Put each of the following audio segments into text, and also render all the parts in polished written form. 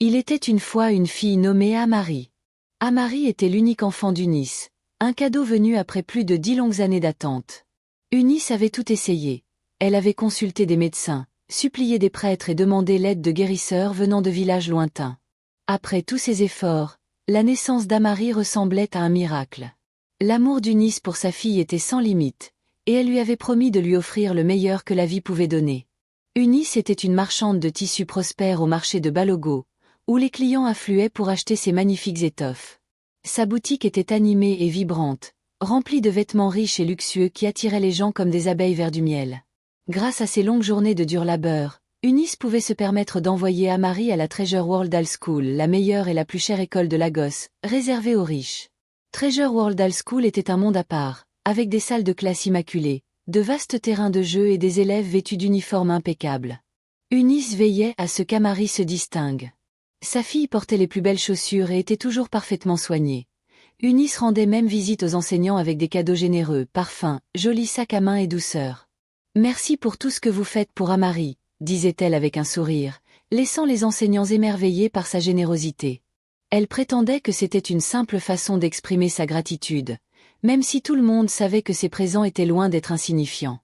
Il était une fois une fille nommée Amari. Amari était l'unique enfant d'Eunice, un cadeau venu après plus de 10 longues années d'attente. Eunice avait tout essayé. Elle avait consulté des médecins, supplié des prêtres et demandé l'aide de guérisseurs venant de villages lointains. Après tous ces efforts, la naissance d'Amari ressemblait à un miracle. L'amour d'Eunice pour sa fille était sans limite, et elle lui avait promis de lui offrir le meilleur que la vie pouvait donner. Eunice était une marchande de tissus prospère au marché de Balogo, où les clients affluaient pour acheter ses magnifiques étoffes. Sa boutique était animée et vibrante, remplie de vêtements riches et luxueux qui attiraient les gens comme des abeilles vers du miel. Grâce à ses longues journées de dur labeur, Eunice pouvait se permettre d'envoyer Amari à la Treasure World High School, la meilleure et la plus chère école de Lagos, réservée aux riches. Treasure World High School était un monde à part, avec des salles de classe immaculées, de vastes terrains de jeu et des élèves vêtus d'uniformes impeccables. Eunice veillait à ce qu'Amari se distingue. Sa fille portait les plus belles chaussures et était toujours parfaitement soignée. Eunice rendait même visite aux enseignants avec des cadeaux généreux, parfums, jolis sacs à main et douceur. « Merci pour tout ce que vous faites pour Amari », disait-elle avec un sourire, laissant les enseignants émerveillés par sa générosité. Elle prétendait que c'était une simple façon d'exprimer sa gratitude, même si tout le monde savait que ses présents étaient loin d'être insignifiants.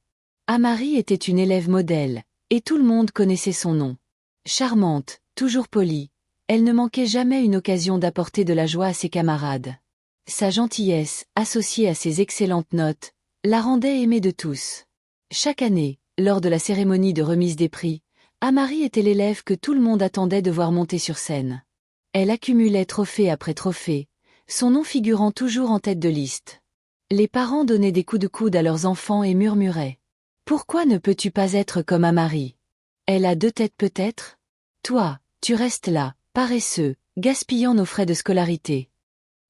Amari était une élève modèle, et tout le monde connaissait son nom. Charmante, toujours polie, elle ne manquait jamais une occasion d'apporter de la joie à ses camarades. Sa gentillesse, associée à ses excellentes notes, la rendait aimée de tous. Chaque année, lors de la cérémonie de remise des prix, Amari était l'élève que tout le monde attendait de voir monter sur scène. Elle accumulait trophée après trophée, son nom figurant toujours en tête de liste. Les parents donnaient des coups de coude à leurs enfants et murmuraient. « Pourquoi ne peux-tu pas être comme Amari ? Elle a 2 têtes peut-être ? Toi, tu restes là, paresseux, gaspillant nos frais de scolarité. »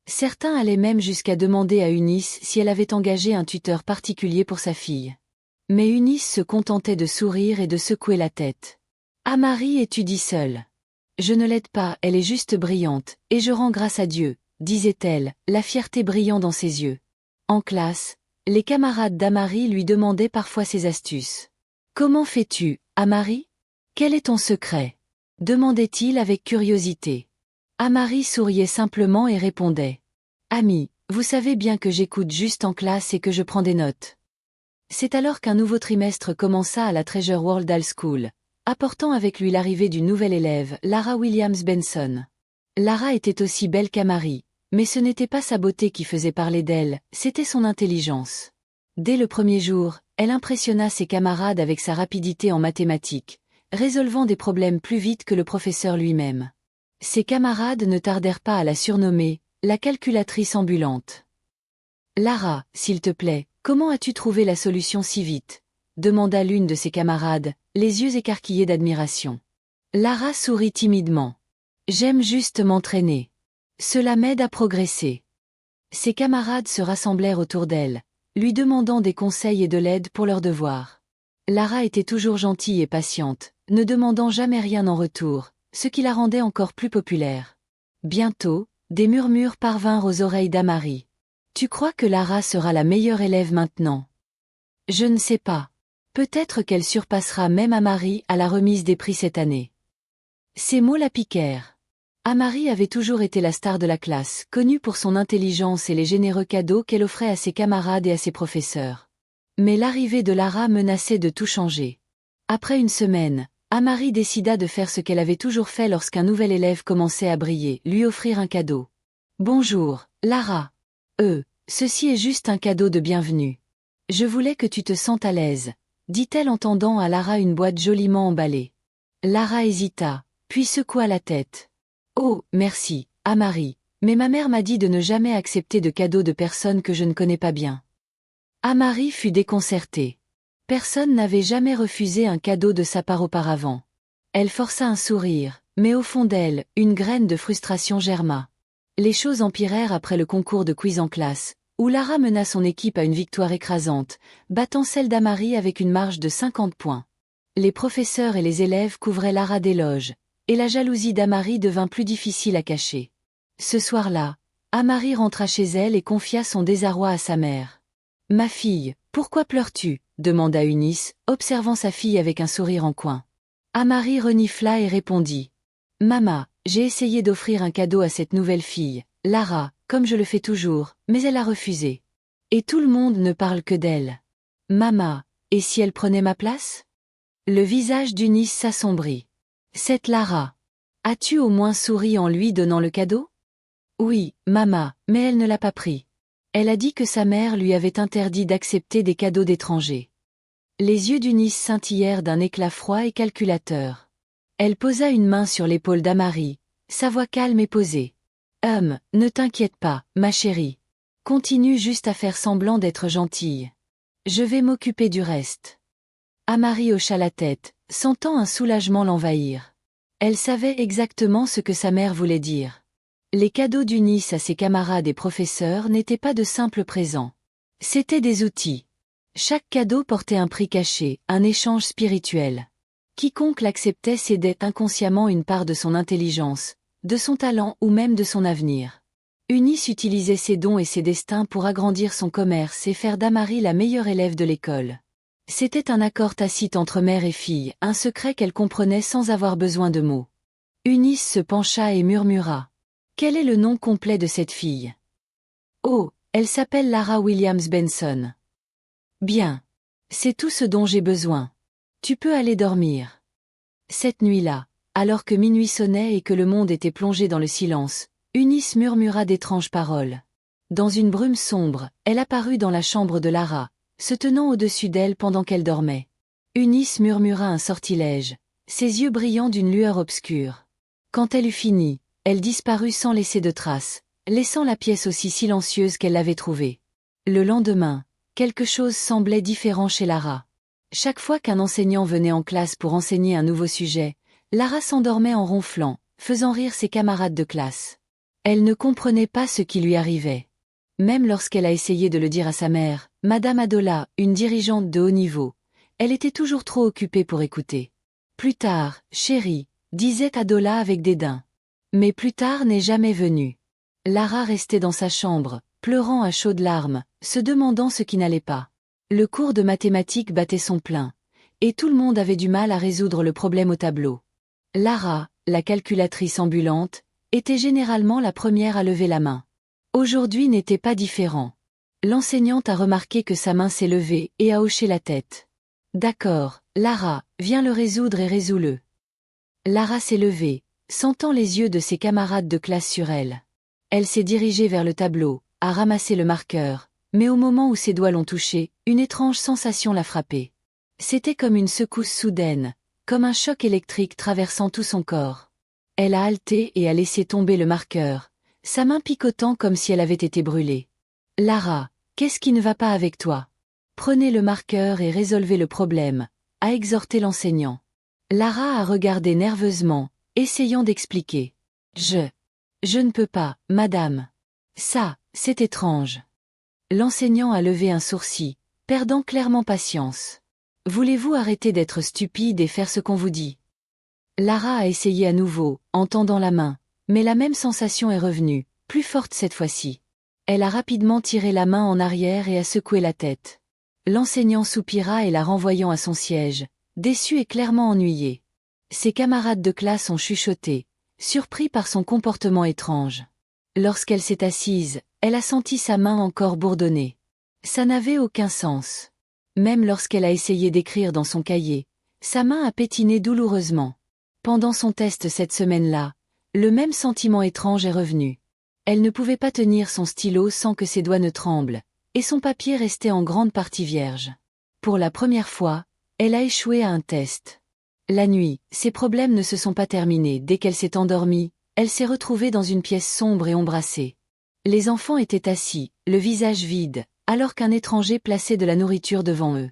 Certains allaient même jusqu'à demander à Eunice si elle avait engagé un tuteur particulier pour sa fille. Mais Eunice se contentait de sourire et de secouer la tête. « Amari étudie seule. Je ne l'aide pas, elle est juste brillante, et je rends grâce à Dieu, » disait-elle, la fierté brillant dans ses yeux. En classe, les camarades d'Amari lui demandaient parfois ses astuces. « Comment fais-tu, Amari ? Quel est ton secret ? » demandait-il avec curiosité. Amari souriait simplement et répondait. « Ami, vous savez bien que j'écoute juste en classe et que je prends des notes. » C'est alors qu'un nouveau trimestre commença à la Treasure World High School, apportant avec lui l'arrivée d'une nouvelle élève, Lara Williams Benson. Lara était aussi belle qu'Amari, mais ce n'était pas sa beauté qui faisait parler d'elle, c'était son intelligence. Dès le premier jour, elle impressionna ses camarades avec sa rapidité en mathématiques, résolvant des problèmes plus vite que le professeur lui-même. Ses camarades ne tardèrent pas à la surnommer « la calculatrice ambulante ». « Lara, s'il te plaît, comment as-tu trouvé la solution si vite ?» demanda l'une de ses camarades, les yeux écarquillés d'admiration. Lara sourit timidement. « J'aime juste m'entraîner. Cela m'aide à progresser. » Ses camarades se rassemblèrent autour d'elle, lui demandant des conseils et de l'aide pour leurs devoirs. Lara était toujours gentille et patiente, ne demandant jamais rien en retour, ce qui la rendait encore plus populaire. Bientôt, des murmures parvinrent aux oreilles d'Amari. « Tu crois que Lara sera la meilleure élève maintenant ? » « Je ne sais pas. Peut-être qu'elle surpassera même Amari à la remise des prix cette année. » Ces mots la piquèrent. Amari avait toujours été la star de la classe, connue pour son intelligence et les généreux cadeaux qu'elle offrait à ses camarades et à ses professeurs. Mais l'arrivée de Lara menaçait de tout changer. Après une semaine, Amari décida de faire ce qu'elle avait toujours fait lorsqu'un nouvel élève commençait à briller, lui offrir un cadeau. « Bonjour, Lara. Ceci est juste un cadeau de bienvenue. Je voulais que tu te sentes à l'aise, » dit-elle en tendant à Lara une boîte joliment emballée. Lara hésita, puis secoua la tête. « Oh, merci, Amari, mais ma mère m'a dit de ne jamais accepter de cadeaux de personnes que je ne connais pas bien. » Amari fut déconcertée. Personne n'avait jamais refusé un cadeau de sa part auparavant. Elle força un sourire, mais au fond d'elle, une graine de frustration germa. Les choses empirèrent après le concours de quiz en classe, où Lara mena son équipe à une victoire écrasante, battant celle d'Amari avec une marge de 50 points. Les professeurs et les élèves couvraient Lara d'éloges, et la jalousie d'Amari devint plus difficile à cacher. Ce soir-là, Amari rentra chez elle et confia son désarroi à sa mère. « Ma fille, pourquoi pleures-tu » demanda Eunice, observant sa fille avec un sourire en coin. Amari renifla et répondit. « Maman, J'ai essayé d'offrir un cadeau à cette nouvelle fille, Lara, comme je le fais toujours, mais elle a refusé. Et tout le monde ne parle que d'elle. Maman, et si elle prenait ma place? Le visage d'Eunice s'assombrit. Cette Lara. As-tu au moins souri en lui donnant le cadeau? Oui, maman, mais elle ne l'a pas pris. Elle a dit que sa mère lui avait interdit d'accepter des cadeaux d'étrangers. Les yeux d'Eunice scintillèrent d'un éclat froid et calculateur. Elle posa une main sur l'épaule d'Amari, sa voix calme et posée. Ne t'inquiète pas, ma chérie. Continue juste à faire semblant d'être gentille. Je vais m'occuper du reste. Amari hocha la tête, sentant un soulagement l'envahir. Elle savait exactement ce que sa mère voulait dire. Les cadeaux d'Eunice à ses camarades et professeurs n'étaient pas de simples présents. C'étaient des outils. Chaque cadeau portait un prix caché, un échange spirituel. Quiconque l'acceptait cédait inconsciemment une part de son intelligence, de son talent ou même de son avenir. Eunice utilisait ses dons et ses destins pour agrandir son commerce et faire d'Amari la meilleure élève de l'école. C'était un accord tacite entre mère et fille, un secret qu'elle comprenait sans avoir besoin de mots. Eunice se pencha et murmura. Quel est le nom complet de cette fille? Oh, elle s'appelle Lara Williams Benson. Bien. C'est tout ce dont j'ai besoin. Tu peux aller dormir. Cette nuit-là, alors que minuit sonnait et que le monde était plongé dans le silence, Eunice murmura d'étranges paroles. Dans une brume sombre, elle apparut dans la chambre de Lara, se tenant au-dessus d'elle pendant qu'elle dormait. Eunice murmura un sortilège, ses yeux brillant d'une lueur obscure. Quand elle eut fini, elle disparut sans laisser de traces, laissant la pièce aussi silencieuse qu'elle l'avait trouvée. Le lendemain, quelque chose semblait différent chez Lara. Chaque fois qu'un enseignant venait en classe pour enseigner un nouveau sujet, Lara s'endormait en ronflant, faisant rire ses camarades de classe. Elle ne comprenait pas ce qui lui arrivait. Même lorsqu'elle a essayé de le dire à sa mère, Madame Adola, une dirigeante de haut niveau, elle était toujours trop occupée pour écouter. Plus tard, chérie, disait Adola avec dédain. Mais plus tard n'est jamais venu. Lara restait dans sa chambre, pleurant à chaudes larmes, se demandant ce qui n'allait pas. Le cours de mathématiques battait son plein, et tout le monde avait du mal à résoudre le problème au tableau. Lara, la calculatrice ambulante, était généralement la première à lever la main. Aujourd'hui n'était pas différent. L'enseignante a remarqué que sa main s'est levée et a hoché la tête. D'accord, Lara, viens le résoudre et résous-le. Lara s'est levée, sentant les yeux de ses camarades de classe sur elle. Elle s'est dirigée vers le tableau, a ramassé le marqueur, mais au moment où ses doigts l'ont touché, une étrange sensation l'a frappée. C'était comme une secousse soudaine, comme un choc électrique traversant tout son corps. Elle a halté et a laissé tomber le marqueur, sa main picotant comme si elle avait été brûlée. Lara, qu'est-ce qui ne va pas avec toi? Prenez le marqueur et résolvez le problème, a exhorté l'enseignant. Lara a regardé nerveusement, essayant d'expliquer. Je ne peux pas, madame. Ça, c'est étrange. L'enseignant a levé un sourcil, perdant clairement patience. Voulez-vous arrêter d'être stupide et faire ce qu'on vous dit? Lara a essayé à nouveau, en tendant la main, mais la même sensation est revenue, plus forte cette fois-ci. Elle a rapidement tiré la main en arrière et a secoué la tête. L'enseignant soupira et la renvoyant à son siège, déçu et clairement ennuyé. Ses camarades de classe ont chuchoté, surpris par son comportement étrange. Lorsqu'elle s'est assise, elle a senti sa main encore bourdonner. Ça n'avait aucun sens. Même lorsqu'elle a essayé d'écrire dans son cahier, sa main a pétiné douloureusement. Pendant son test cette semaine-là, le même sentiment étrange est revenu. Elle ne pouvait pas tenir son stylo sans que ses doigts ne tremblent, et son papier restait en grande partie vierge. Pour la première fois, elle a échoué à un test. La nuit, ses problèmes ne se sont pas terminés. Dès qu'elle s'est endormie, elle s'est retrouvée dans une pièce sombre et ombrassée. Les enfants étaient assis, le visage vide, alors qu'un étranger plaçait de la nourriture devant eux.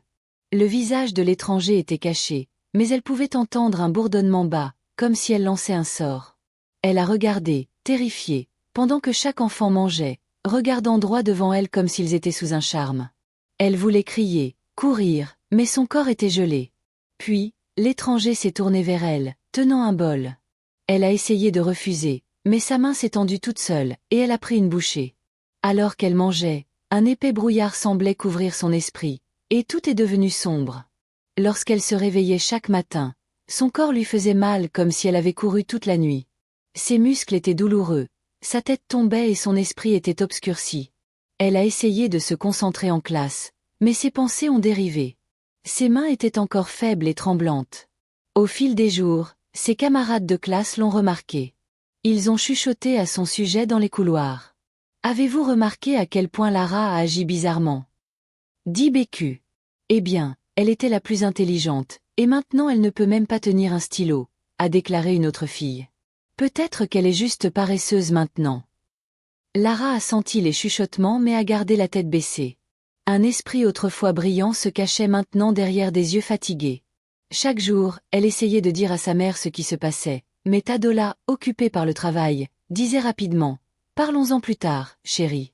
Le visage de l'étranger était caché, mais elle pouvait entendre un bourdonnement bas, comme si elle lançait un sort. Elle a regardé, terrifiée, pendant que chaque enfant mangeait, regardant droit devant elle comme s'ils étaient sous un charme. Elle voulait crier, courir, mais son corps était gelé. Puis, l'étranger s'est tourné vers elle, tenant un bol. Elle a essayé de refuser, mais sa main s'est tendue toute seule, et elle a pris une bouchée. Alors qu'elle mangeait, un épais brouillard semblait couvrir son esprit, et tout est devenu sombre. Lorsqu'elle se réveillait chaque matin, son corps lui faisait mal comme si elle avait couru toute la nuit. Ses muscles étaient douloureux, sa tête tombait et son esprit était obscurci. Elle a essayé de se concentrer en classe, mais ses pensées ont dérivé. Ses mains étaient encore faibles et tremblantes. Au fil des jours, ses camarades de classe l'ont remarqué. Ils ont chuchoté à son sujet dans les couloirs. Avez-vous remarqué à quel point Lara a agi bizarrement? Dit Bécu. Eh bien, elle était la plus intelligente, et maintenant elle ne peut même pas tenir un stylo, a déclaré une autre fille. Peut-être qu'elle est juste paresseuse maintenant. Lara a senti les chuchotements mais a gardé la tête baissée. Un esprit autrefois brillant se cachait maintenant derrière des yeux fatigués. Chaque jour, elle essayait de dire à sa mère ce qui se passait, mais Tadola, occupée par le travail, disait rapidement « Parlons-en plus tard, chérie ».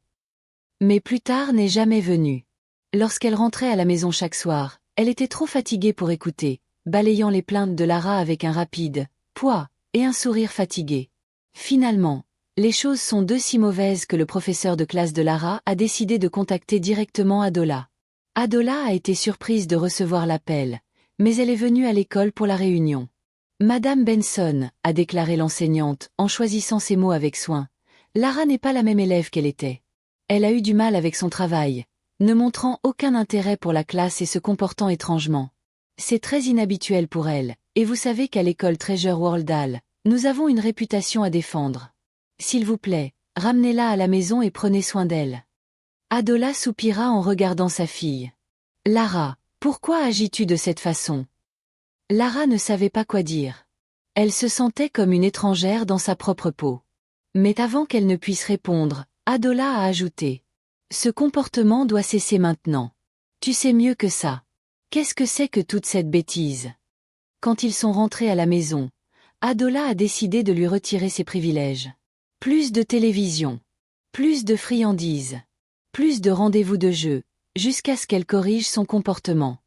Mais plus tard n'est jamais venu. Lorsqu'elle rentrait à la maison chaque soir, elle était trop fatiguée pour écouter, balayant les plaintes de Lara avec un rapide « Pouah » et un sourire fatigué. Finalement, les choses sont si mauvaises que le professeur de classe de Lara a décidé de contacter directement Adola. Adola a été surprise de recevoir l'appel, mais elle est venue à l'école pour la réunion. Madame Benson, a déclaré l'enseignante, en choisissant ses mots avec soin. Lara n'est pas la même élève qu'elle était. Elle a eu du mal avec son travail, ne montrant aucun intérêt pour la classe et se comportant étrangement. C'est très inhabituel pour elle, et vous savez qu'à l'école Treasure World Hall, nous avons une réputation à défendre. S'il vous plaît, ramenez-la à la maison et prenez soin d'elle. Adola soupira en regardant sa fille. Lara, pourquoi agis-tu de cette façon? Lara ne savait pas quoi dire. Elle se sentait comme une étrangère dans sa propre peau. Mais avant qu'elle ne puisse répondre, Adola a ajouté. Ce comportement doit cesser maintenant. Tu sais mieux que ça. Qu'est-ce que c'est que toute cette bêtise? Quand ils sont rentrés à la maison, Adola a décidé de lui retirer ses privilèges. Plus de télévision. Plus de friandises. Plus de rendez-vous de jeu, jusqu'à ce qu'elle corrige son comportement.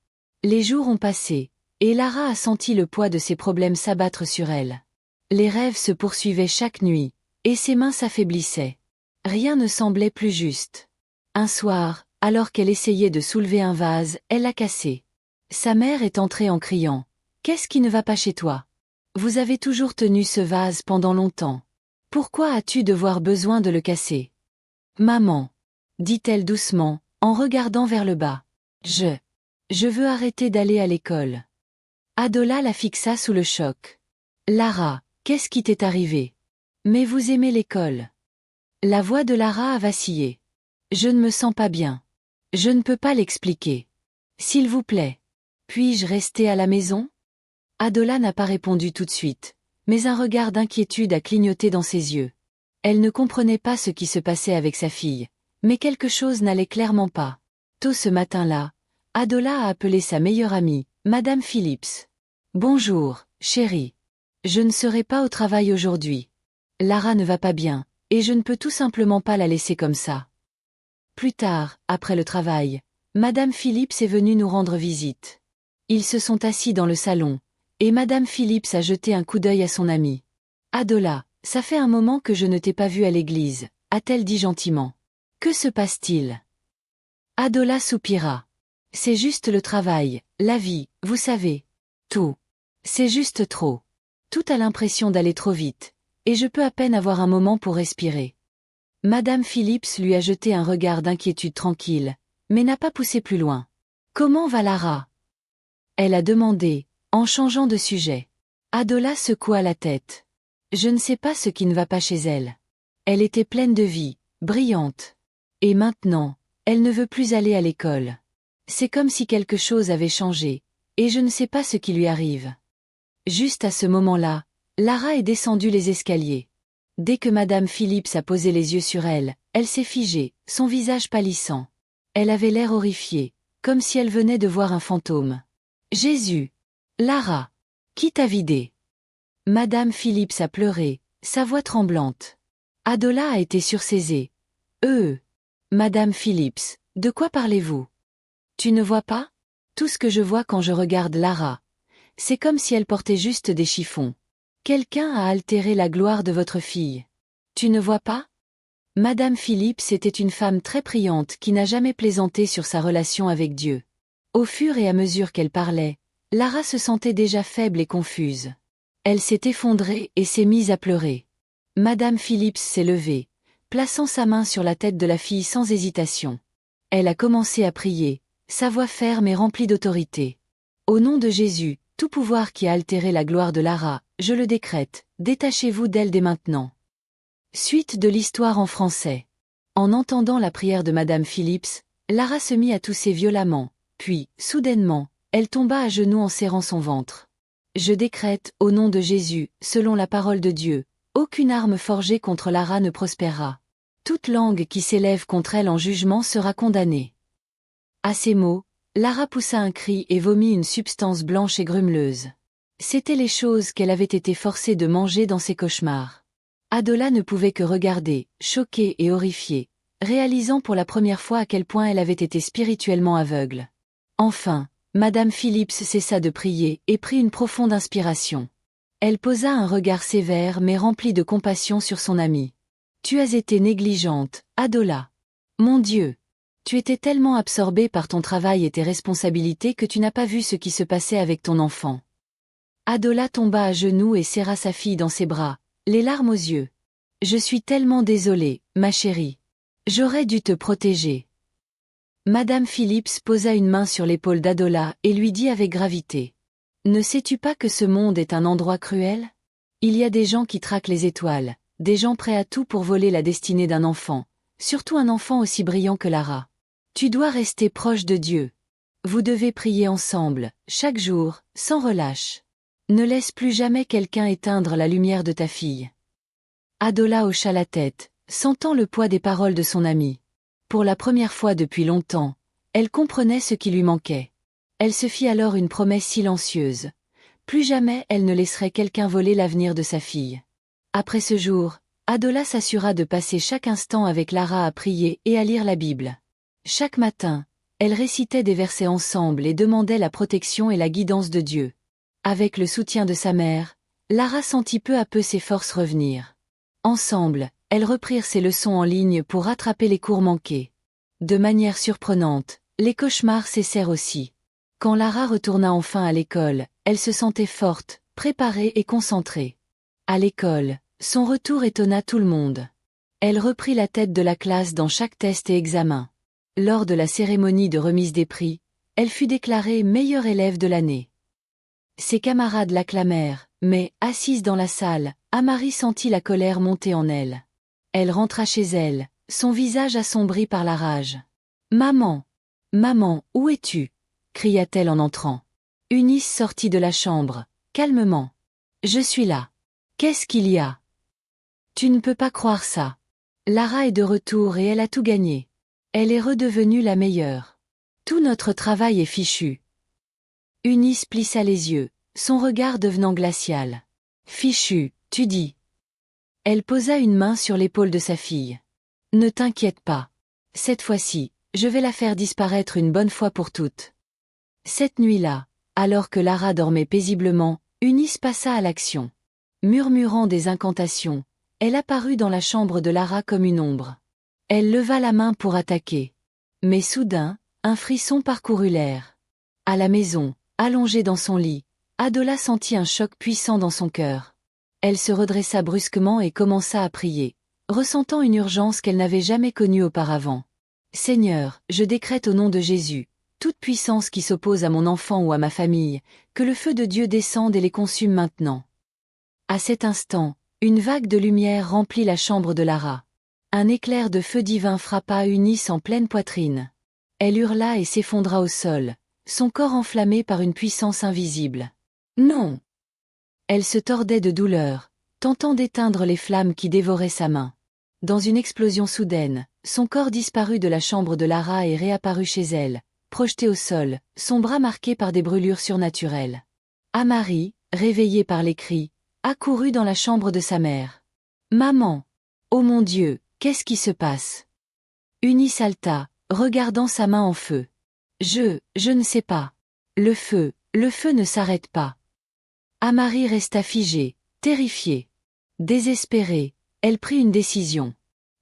Les jours ont passé, et Lara a senti le poids de ses problèmes s'abattre sur elle. Les rêves se poursuivaient chaque nuit, et ses mains s'affaiblissaient. Rien ne semblait plus juste. Un soir, alors qu'elle essayait de soulever un vase, elle l'a cassé. Sa mère est entrée en criant. « Qu'est-ce qui ne va pas chez toi? Vous avez toujours tenu ce vase pendant longtemps. Pourquoi as-tu devoir besoin de le casser? » Maman, dit-elle doucement, en regardant vers le bas. Je veux arrêter d'aller à l'école. Adola la fixa sous le choc. Lara, qu'est-ce qui t'est arrivé? Mais vous aimez l'école. La voix de Lara a vacillé. Je ne me sens pas bien. Je ne peux pas l'expliquer. S'il vous plaît. Puis-je rester à la maison? Adola n'a pas répondu tout de suite, mais un regard d'inquiétude a clignoté dans ses yeux. Elle ne comprenait pas ce qui se passait avec sa fille, mais quelque chose n'allait clairement pas. Tôt ce matin-là, Adola a appelé sa meilleure amie, Madame Phillips. « Bonjour, chérie. Je ne serai pas au travail aujourd'hui. Lara ne va pas bien, et je ne peux tout simplement pas la laisser comme ça. » Plus tard, après le travail, Madame Phillips est venue nous rendre visite. Ils se sont assis dans le salon, et Madame Phillips a jeté un coup d'œil à son amie. « Adola, ça fait un moment que je ne t'ai pas vue à l'église, » a-t-elle dit gentiment. « Que se passe-t-il? » Adola soupira. « C'est juste le travail, la vie, vous savez. Tout. C'est juste trop. Tout a l'impression d'aller trop vite, et je peux à peine avoir un moment pour respirer. » Madame Phillips lui a jeté un regard d'inquiétude tranquille, mais n'a pas poussé plus loin. « Comment va Lara? » Elle a demandé, en changeant de sujet. Adola secoua la tête. « Je ne sais pas ce qui ne va pas chez elle. Elle était pleine de vie, brillante. Et maintenant, elle ne veut plus aller à l'école. C'est comme si quelque chose avait changé, et je ne sais pas ce qui lui arrive. » Juste à ce moment-là, Lara est descendue les escaliers. Dès que Madame Phillips a posé les yeux sur elle, elle s'est figée, son visage pâlissant. Elle avait l'air horrifiée, comme si elle venait de voir un fantôme. « Jésus! Lara! Qui t'a vidé? » Madame Phillips a pleuré, sa voix tremblante. Adola a été sursaisée. Madame Phillips, de quoi parlez-vous? Tu ne vois pas? Tout ce que je vois quand je regarde Lara. C'est comme si elle portait juste des chiffons. Quelqu'un a altéré la gloire de votre fille. Tu ne vois pas? Madame Phillips était une femme très priante qui n'a jamais plaisanté sur sa relation avec Dieu. Au fur et à mesure qu'elle parlait, Lara se sentait déjà faible et confuse. Elle s'est effondrée et s'est mise à pleurer. Madame Phillips s'est levée, plaçant sa main sur la tête de la fille sans hésitation. Elle a commencé à prier, sa voix ferme et remplie d'autorité. Au nom de Jésus, tout pouvoir qui a altéré la gloire de Lara, je le décrète, détachez-vous d'elle dès maintenant. Suite de l'histoire en français. En entendant la prière de Madame Phillips, Lara se mit à tousser violemment, puis, soudainement, elle tomba à genoux en serrant son ventre. Je décrète, au nom de Jésus, selon la parole de Dieu, aucune arme forgée contre Lara ne prospérera. Toute langue qui s'élève contre elle en jugement sera condamnée. À ces mots, Lara poussa un cri et vomit une substance blanche et grumeleuse. C'étaient les choses qu'elle avait été forcée de manger dans ses cauchemars. Adola ne pouvait que regarder, choquée et horrifiée, réalisant pour la première fois à quel point elle avait été spirituellement aveugle. Enfin, Madame Phillips cessa de prier et prit une profonde inspiration. Elle posa un regard sévère mais rempli de compassion sur son amie. « Tu as été négligente, Adola. Mon Dieu! Tu étais tellement absorbée par ton travail et tes responsabilités que tu n'as pas vu ce qui se passait avec ton enfant. » Adola tomba à genoux et serra sa fille dans ses bras, les larmes aux yeux. « Je suis tellement désolée, ma chérie. J'aurais dû te protéger. » Madame Phillips posa une main sur l'épaule d'Adola et lui dit avec gravité. « Ne sais-tu pas que ce monde est un endroit cruel? Il y a des gens qui traquent les étoiles, des gens prêts à tout pour voler la destinée d'un enfant, surtout un enfant aussi brillant que Lara. Tu dois rester proche de Dieu. Vous devez prier ensemble, chaque jour, sans relâche. Ne laisse plus jamais quelqu'un éteindre la lumière de ta fille. » Adola hocha la tête, sentant le poids des paroles de son amie. Pour la première fois depuis longtemps, elle comprenait ce qui lui manquait. Elle se fit alors une promesse silencieuse. Plus jamais elle ne laisserait quelqu'un voler l'avenir de sa fille. Après ce jour, Adola s'assura de passer chaque instant avec Lara à prier et à lire la Bible. Chaque matin, elles récitaient des versets ensemble et demandaient la protection et la guidance de Dieu. Avec le soutien de sa mère, Lara sentit peu à peu ses forces revenir. Ensemble, elles reprirent ses leçons en ligne pour rattraper les cours manqués. De manière surprenante, les cauchemars cessèrent aussi. Quand Lara retourna enfin à l'école, elle se sentait forte, préparée et concentrée. À l'école, son retour étonna tout le monde. Elle reprit la tête de la classe dans chaque test et examen. Lors de la cérémonie de remise des prix, elle fut déclarée meilleure élève de l'année. Ses camarades l'acclamèrent, mais, assise dans la salle, Amari sentit la colère monter en elle. Elle rentra chez elle, son visage assombri par la rage. « Maman! Maman, où es-tu » cria-t-elle en entrant. Eunice sortit de la chambre, calmement. « Je suis là. Qu'est-ce qu'il y a ?»« Tu ne peux pas croire ça. Lara est de retour et elle a tout gagné. Elle est redevenue la meilleure. Tout notre travail est fichu. » Eunice plissa les yeux, son regard devenant glacial. « Fichu, tu dis ?» Elle posa une main sur l'épaule de sa fille. « Ne t'inquiète pas. Cette fois-ci, je vais la faire disparaître une bonne fois pour toutes. » Cette nuit-là, alors que Lara dormait paisiblement, Eunice passa à l'action. Murmurant des incantations, elle apparut dans la chambre de Lara comme une ombre. Elle leva la main pour attaquer. Mais soudain, un frisson parcourut l'air. À la maison, allongée dans son lit, Adola sentit un choc puissant dans son cœur. Elle se redressa brusquement et commença à prier, ressentant une urgence qu'elle n'avait jamais connue auparavant. « Seigneur, je décrète au nom de Jésus, toute puissance qui s'oppose à mon enfant ou à ma famille, que le feu de Dieu descende et les consume maintenant. » À cet instant, une vague de lumière remplit la chambre de Lara. Un éclair de feu divin frappa Eunice en pleine poitrine. Elle hurla et s'effondra au sol, son corps enflammé par une puissance invisible. « Non !» Elle se tordait de douleur, tentant d'éteindre les flammes qui dévoraient sa main. Dans une explosion soudaine, son corps disparut de la chambre de Lara et réapparut chez elle, projeté au sol, son bras marqué par des brûlures surnaturelles. Amari, réveillée par les cris, accourut dans la chambre de sa mère. « Maman! Oh mon Dieu, qu'est-ce qui se passe ?» Eunice halta, regardant sa main en feu. « Je ne sais pas. Le feu ne s'arrête pas. » Amari resta figée, terrifiée. Désespérée, elle prit une décision.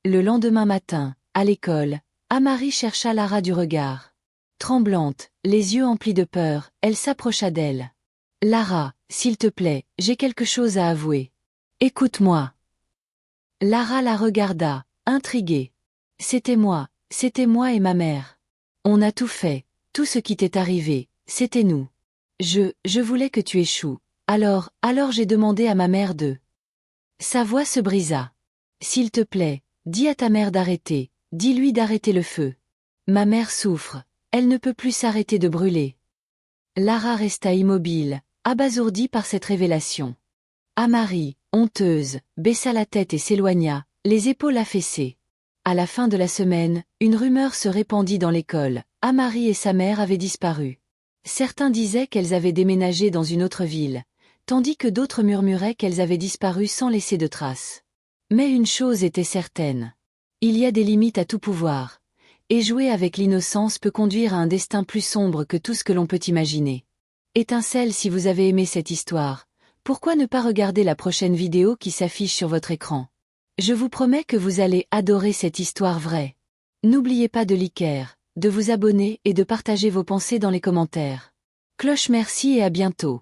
Le lendemain matin, à l'école, Amari chercha Lara du regard. Tremblante, les yeux emplis de peur, elle s'approcha d'elle. « Lara, s'il te plaît, j'ai quelque chose à avouer. Écoute-moi. » Lara la regarda, intriguée. C'était moi et ma mère. On a tout fait, tout ce qui t'est arrivé, c'était nous. Je voulais que tu échoues. Alors j'ai demandé à ma mère de... Sa voix se brisa. S'il te plaît, dis à ta mère d'arrêter, dis-lui d'arrêter le feu. Ma mère souffre, elle ne peut plus s'arrêter de brûler. Lara resta immobile, abasourdie par cette révélation. Amari, honteuse, baissa la tête et s'éloigna, les épaules affaissées. À la fin de la semaine, une rumeur se répandit dans l'école, Amari et sa mère avaient disparu. Certains disaient qu'elles avaient déménagé dans une autre ville, tandis que d'autres murmuraient qu'elles avaient disparu sans laisser de traces. Mais une chose était certaine. Il y a des limites à tout pouvoir, et jouer avec l'innocence peut conduire à un destin plus sombre que tout ce que l'on peut imaginer. Étincelle si vous avez aimé cette histoire, pourquoi ne pas regarder la prochaine vidéo qui s'affiche sur votre écran? Je vous promets que vous allez adorer cette histoire vraie. N'oubliez pas de liker, de vous abonner et de partager vos pensées dans les commentaires. Cloche merci et à bientôt.